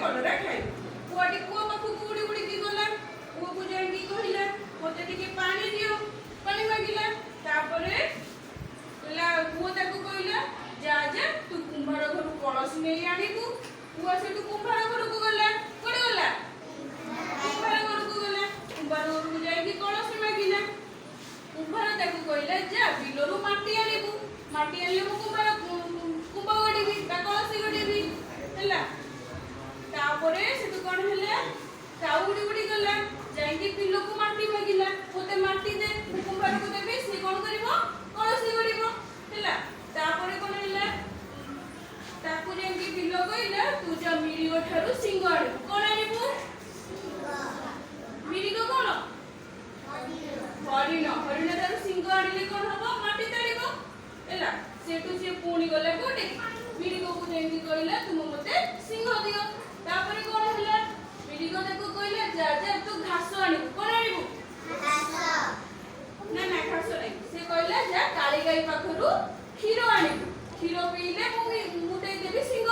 କଲରା ଖାଇବୁ। ପୁଅଟି କୂଅ ପାଖକୁ ଉଡ଼ି ଉଡ଼ିକି ଗଲା। କୂଅକୁ ଯାଇକି କହିଲା ମୋତେ ଟିକେ ପାଣି ଦିଅ, ପାଣି ମାଗିଲା। ତାପରେ କୂଅ ତାକୁ କହିଲା ଯା ଯା ତୁ କୁମ୍ଭାର ଘରୁ କଳସି ନେଇ ଆଣିବୁ। ପୁଅ ସେଠୁ କୁମ୍ଭାର ଘରକୁ ଗଲା। କୁଆଡ଼େ ଗଲା? କୁମ୍ଭାର ଘରକୁ ଗଲା। କୁମ୍ଭାର ଘରକୁ ଯାଇକି କଳସି ମାଗିଲା। କୁମ୍ଭାର ତାକୁ କହିଲା ଯା ବିଲରୁ ମାଟି ଆଣିବୁ, ମାଟି ଆଣିଲେ ମୁଁ କୁମ୍ଭ ଗଢ଼ିବି ବା କଳସି ଗଢ଼ିବି ହେଲା। ତାପରେ ସେଠୁ କ'ଣ ହେଲା, କାଉ ଉଡ଼ି ଉଡ଼ି ଗଲା ଯାଇକି ବିଲକୁ ମାଟି ମାଗିଲା, ମୋତେ ମାଟି ଦେ, ମୁଁ କୁମ୍ଭାରକୁ ଦେବି, ସେ କ'ଣ କରିବ? କଳସି ଗଢ଼ିବ ହେଲା। ତାପରେ କ'ଣ ହେଲା, ତାକୁ ଯାଇକି ବିଲ କହିଲା ତୁ ଯା ମିରିଗ ଠାରୁ ସିଂହ ଆଣିବୁ। କ'ଣ ଆଣିବୁ? ମିରିଗ କ'ଣ? ହରିଣ। ହରିଣ ଠାରୁ ସିଂହ ଆଣିଲେ କ'ଣ ହବ? ମାଟି ତାଳିବ ହେଲା। ସେଠୁ ସେ ପୁଣି ଗଲା କୋଉଠି? ମିରିଗକୁ ଯାଇକି କହିଲା ତୁମ ମୋତେ ସିଂହ ଦିଅ। ତାପରେ କ'ଣ ହେଲା, ମିରିଗ ତାକୁ କହିଲା ଯା ଯା ତୁ ଘାସ ଆଣିବୁ। କ'ଣ ଆଣିବୁ? ନା ନା ଘାସ ନାହିଁ। ସେ କହିଲା ଯା କାଳି ଗାଈ ପାଖରୁ କ୍ଷୀର ଆଣିବୁ, କ୍ଷୀର ପିଇଲେ ମୁଁ ଦେଇଦେବି ସିଂହ।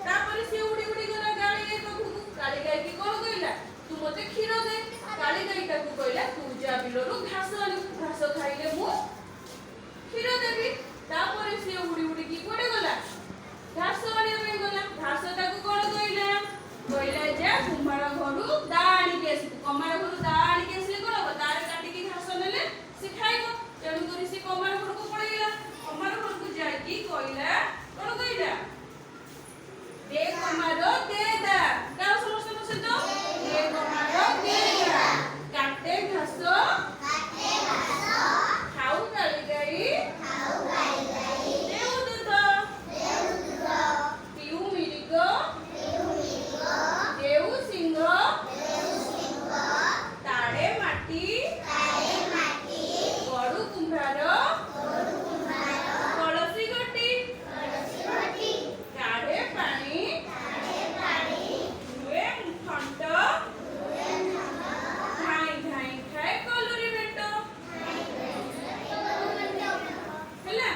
ତାପରେ ସେ ଉଡ଼ି ଉଡ଼ି ଗଲା କାଳି ଗାଈ ପାଖକୁ। କାଳି ଗାଈକି କ'ଣ କହିଲା? ତୁ ମୋତେ କ୍ଷୀର ଦେ। କାଳି ଗାଈ ତାକୁ କହିଲା ତୁ ଯା ବିଲରୁ ଘାସ ଆଣିବୁ, ଘାସ ଖାଇଲେ ମୁଁ କ୍ଷୀର ଦେବି। ତାପରେ ସେ ଉଡ଼ି ଉଡ଼ିକି କୁଆଡ଼େ ଗଲା? ଘାସ ଆଣିବା ପାଇଁ ଗଲା। ଘାସ ତାକୁ କ'ଣ କହିଲା? କହିଲା ଯା କୁମ୍ଭାର ଘରୁ ଦା ଆଣିକି ଆସିବୁ। କମାର ଘରୁ ଦା ଆଣିକି ଆସିଲେ କ'ଣ ହବ? ଦାରେ କାଟିକି ଘାସ ନେଲେ ସେ ଖାଇବ। ତେଣୁକରି ସେ କମାର ଘରକୁ ପଳେଇଲା। କମାର ଘରକୁ ଯାଇକି କହିଲା କ'ଣ କହିଲା? ଦେ କମାର ଦେ ଦା। କାହା ସମସ୍ତଙ୍କ ସହିତ? ଦେ କମାର ଦେ ଦା। କାଟେ ଘାସ ଖାଉ କାଳି ଗାଈ, ଦେଉ ଦୁଧ, ପିଉ ମିରିଗ, ଦେଉ ସିଂହ, ତାଡ଼େ ମାଟି, ଗଡ଼ୁ କୁମ୍ଭାର, କଳସି ଗଟି, କାଢ଼େ ପାଣି, ହୁଏ ଥଣ୍ଟ, ଧାଇଁ ଧାଇଁ ଖାଏ କଲୁରୀ ବେଟ ହେଲା।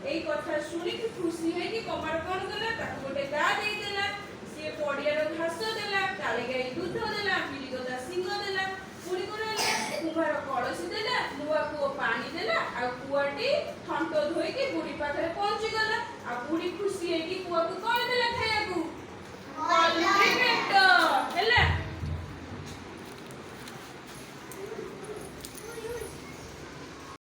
ଏଇ କଥା ଶୁଣିକି ଖୁସି ହେଇକି କମାର କ'ଣ କଲା? ତାକୁ ଗୋଟେ ଦା ଦେଇଦେଲା। ସିଏ ପଡ଼ିଆର ଘାସ ଦେଲା, କାଳି ଗାଈ ଦୁଧ ଦେଲା, ମିରିଗ ତା ସିଂହ ଦେଲା। ପୁଣି କ'ଣ ହେଲା? କୁମ୍ଭାର କଳସି ଦେଲା, ନୂଆ କୂଅ ପାଣି ଦେଲା। ଆଉ କୂଅଟି ଥଣ୍ଟ ଧୋଇକି ବୁଢ଼ୀ ପାଖରେ ପହଞ୍ଚିଗଲା। ଆଉ ବୁଢ଼ୀ ଖୁସି ହେଇକି କୂଅକୁ କ'ଣ